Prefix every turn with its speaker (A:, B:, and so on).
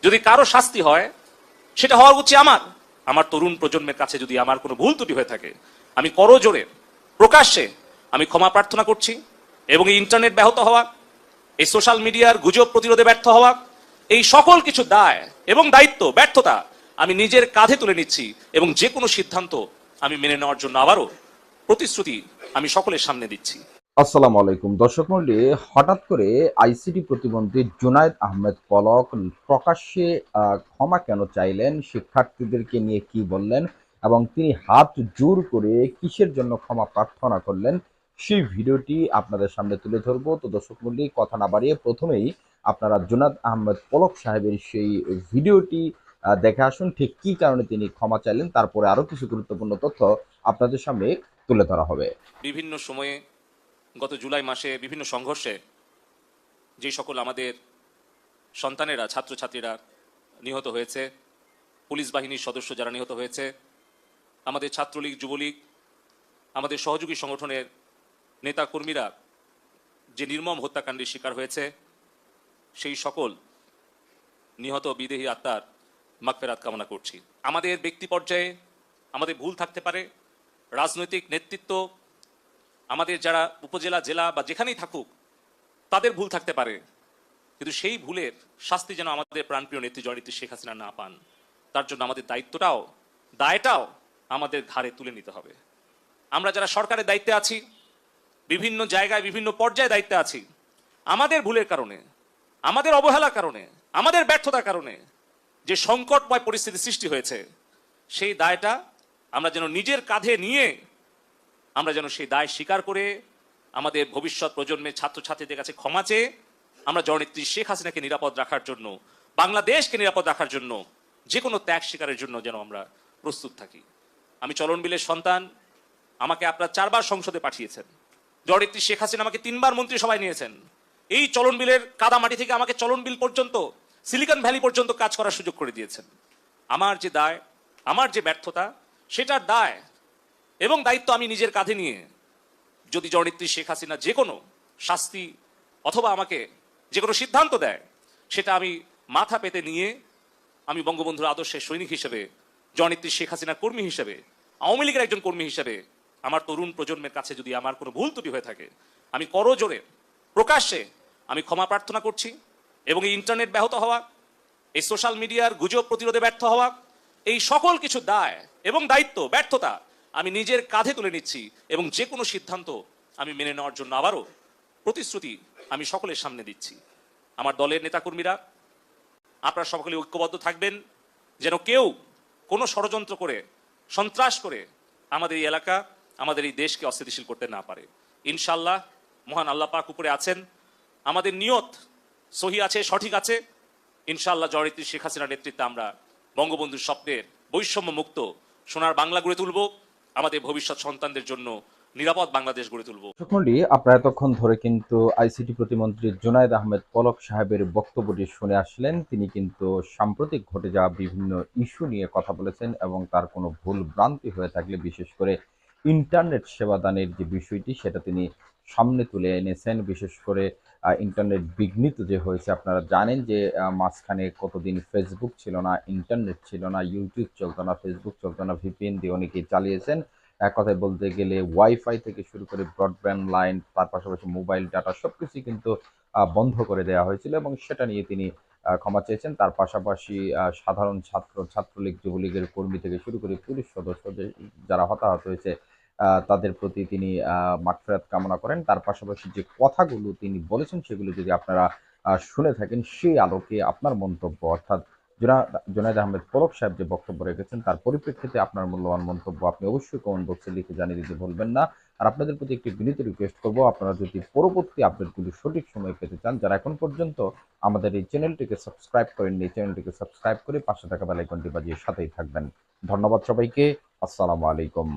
A: যদি কারো শাস্তি হয় সেটা হওয়া উচিত আমার তরুণ প্রজন্মের কাছে যদি আমার কোনো ভুল ত্রুটি হয়ে থাকে আমি করজোড়ে প্রকাশ্যে আমি ক্ষমা প্রার্থনা করছি। এবং এই ইন্টারনেট ব্যাহত হওয়া, এই সোশ্যাল মিডিয়ার গুজব প্রতিরোধে ব্যর্থ হওয়া, এই সকল কিছু দায় এবং দায়িত্ব ব্যর্থতা আমি নিজের কাঁধে তুলে নিচ্ছি এবং যে কোনো সিদ্ধান্ত আমি মেনে নেওয়ার জন্য আবারও প্রতিশ্রুতি আমি সকলের সামনে দিচ্ছি।
B: আসসালামু আলাইকুম দর্শক মণ্ডলী, হঠাৎ করে আইসিটি প্রতিমন্ত্রী জুনায়েদ আহমেদ পলক প্রকাশ্যে ক্ষমা কেন চাইলেন, শিক্ষার্থীদেরকে নিয়ে কি বললেন এবং তিনি হাত জোর করে কিসের জন্য ক্ষমা প্রার্থনা করলেন সেই ভিডিওটি আপনাদের সামনে তুলে ধরবো। তো দর্শক মণ্ডলী, কথা না বাড়িয়ে প্রথমেই আপনারা জুনায়েদ আহমেদ পলক সাহেবের সেই ভিডিওটি দেখে আসুন, ঠিক কি কারণে তিনি ক্ষমা চাইলেন। তারপরে আরো কিছু গুরুত্বপূর্ণ তথ্য আপনাদের সামনে তুলে ধরা হবে।
A: বিভিন্ন সময়ে গত জুলাই মাসে বিভিন্ন সংঘর্ষে যে সকল আমাদের সন্তানেরা, ছাত্রছাত্রীরা নিহত হয়েছে, পুলিশ বাহিনীর সদস্য যারা নিহত হয়েছে, আমাদের ছাত্রলীগ, যুবলীগ, আমাদের সহযোগী সংগঠনের নেতা কর্মীরা যে নির্মম হত্যাকাণ্ডের শিকার হয়েছে, সেই সকল নিহত বিদেহী আত্মার মাগফিরাত কামনা করছি। আমাদের ব্যক্তি পর্যায়ে আমাদের ভুল থাকতে পারে, রাজনৈতিক নেতৃত্ব, আমাদের যারা উপজেলা, জেলা বা যেখানেই থাকুক তাদের ভুল থাকতে পারে, কিন্তু সেই ভুলের শাস্তি যেন আমাদের প্রাণপ্রিয় নেত্রী জননেত্রী শেখ হাসিনা না পান, তার জন্য আমাদের দায়টাও আমাদের ঘাড়ে তুলে নিতে হবে। আমরা যারা সরকারের দায়িত্বে আছি, বিভিন্ন জায়গায় বিভিন্ন পর্যায়ে দায়িত্বে আছি, আমাদের ভুলের কারণে, আমাদের অবহেলার কারণে, আমাদের ব্যর্থতার কারণে যে সংকটময় পরিস্থিতি সৃষ্টি হয়েছে, সেই দায়টা আমরা যেন নিজের কাঁধে নিয়ে আমরা যেন সেই দায় স্বীকার করে আমাদের ভবিষ্যৎ প্রজন্মের ছাত্রছাত্রীদের কাছে ক্ষমা চেয়ে আমরা জননেত্রী শেখ হাসিনাকে নিরাপদ রাখার জন্য, বাংলাদেশকে নিরাপদ রাখার জন্য যে কোনো ত্যাগ স্বীকারের জন্য যেন আমরা প্রস্তুত থাকি। আমি চলন বিলের সন্তান, আমাকে আপনারা 4 বার সংসদে পাঠিয়েছেন, জননেত্রী শেখ হাসিনা আমাকে 3 বার মন্ত্রিসভায় নিয়েছেন। এই চলন বিলের কাদামাটি থেকে আমাকে চলন বিল পর্যন্ত, সিলিকন ভ্যালি পর্যন্ত কাজ করার সুযোগ করে দিয়েছেন। আমার যে দায়, আমার যে ব্যর্থতা, সেটার দায় এবং দায়িত্ব আমি নিজের কাঁধে নিয়ে যদি জননেত্রী শেখ হাসিনা যে কোনো শাস্তি অথবা আমাকে যে কোনো সিদ্ধান্ত দেয়, সেটা আমি মাথা পেতে নিয়ে আমি বঙ্গবন্ধুর আদর্শের সৈনিক হিসেবে, জননেত্রী শেখ হাসিনার কর্মী হিসেবে, আওয়ামী লীগের একজন কর্মী হিসেবে আমার তরুণ প্রজন্মের কাছে যদি আমার কোনো ভুল ত্রুটি হয়ে থাকে আমি করজোড়ে প্রকাশ্যে আমি ক্ষমা প্রার্থনা করছি। এবং এই ইন্টারনেট ব্যাহত হওয়া, এই সোশ্যাল মিডিয়ার গুজব প্রতিরোধে ব্যর্থ হওয়া, এই সকল কিছু দায় এবং দায়িত্ব ব্যর্থতা আমি নিজের কাঁধে তুলে নিচ্ছি এবং যে কোনো সিদ্ধান্ত আমি মেনে নেওয়ার জন্য আবারও প্রতিশ্রুতি আমি সকলের সামনে দিচ্ছি। আমার দলের নেতাকর্মীরা, আপনারা সকলে ঐক্যবদ্ধ থাকবেন যেন কেউ কোনো ষড়যন্ত্র করে, সন্ত্রাস করে আমাদের এই এলাকা, আমাদের এই দেশকে অস্থিতিশীল করতে না পারে। ইনশাল্লাহ মহান আল্লাহ পাক উপরে আছেন, আমাদের নিয়ত সহি আছে, সঠিক আছে। ইনশাল্লাহ জননেত্রী শেখ হাসিনার নেতৃত্বে আমরা বঙ্গবন্ধুর স্বপ্নের বৈষম্য মুক্ত সোনার বাংলা গড়ে তুলব, আমাদের ভবিষ্যৎ সন্তানদের জন্য নিরাপদ বাংলাদেশ গড়ে তুলব।
B: আপনারা এতক্ষণ ধরে কিন্তু আইসিটি প্রতিমন্ত্রী জুনায়েদ আহমেদ পলক সাহেবের বক্তব্যটি শুনে আসলেন। তিনি কিন্তু সাম্প্রতিক ঘটে যাওয়া বিভিন্ন ইস্যু নিয়ে কথা বলেছেন এবং তার কোনো ভুল ভ্রান্তি হয়ে থাকলে, বিশেষ করে ইন্টারনেট সেবা দানের যে বিষয়টি, সেটা তিনি সামনে তুলে এনেছেন। বিশেষ করে ইন্টারনেট বিঘ্নিত যে হয়েছে, আপনারা জানেন যে মাঝখানে কতদিন ফেসবুক ছিল না, ইন্টারনেট ছিল না, ইউটিউব চলতো না, ফেসবুক চলতো না, ভিপিএন দিয়ে অনেকেই চালিয়েছেন। এক কথায় বলতে গেলে ওয়াইফাই থেকে শুরু করে ব্রডব্যান্ড লাইন, তার পাশাপাশি মোবাইল ডাটা সবকিছুই কিন্তু বন্ধ করে দেওয়া হয়েছিল এবং সেটা নিয়ে তিনি ক্ষমা চেয়েছেন। তার পাশাপাশি সাধারণ ছাত্রলীগ, যুবলীগের কর্মী থেকে শুরু করে পুলিশ সদস্য যারা হতাহত হয়েছে তাদের প্রতি তিনি মাগফিরাত কামনা করেন। তার পাশাপাশি যে কথাগুলো তিনি বলেছেন সেগুলো যদি আপনারা শুনে থাকেন, সেই আলোকে আপনার মন্তব্য, অর্থাৎ জুনায়েদ আহমেদ পলক সাহেব যে বক্তব্য রেখেছেন তার পরিপ্রেক্ষিতে আপনার মূল্যবান মন্তব্য আপনি অবশ্যই কমেন্ট বক্সে লিখে জানিয়ে দিতে ভুলবেন না। আর আপনাদের প্রতি একটি বিনীত রিকোয়েস্ট করবো, আপনারা যদি পরবর্তী আপডেটগুলি সঠিক সময়ে পেতে চান, যারা এখন পর্যন্ত আমাদের এই চ্যানেলটিকে সাবস্ক্রাইব করেননি, এই চ্যানেলটিকে সাবস্ক্রাইব করে পাশে থাকা বেল আইকনটি বাজিয়ে সাথেই থাকবেন। ধন্যবাদ সবাইকে। আসসালামু আলাইকুম।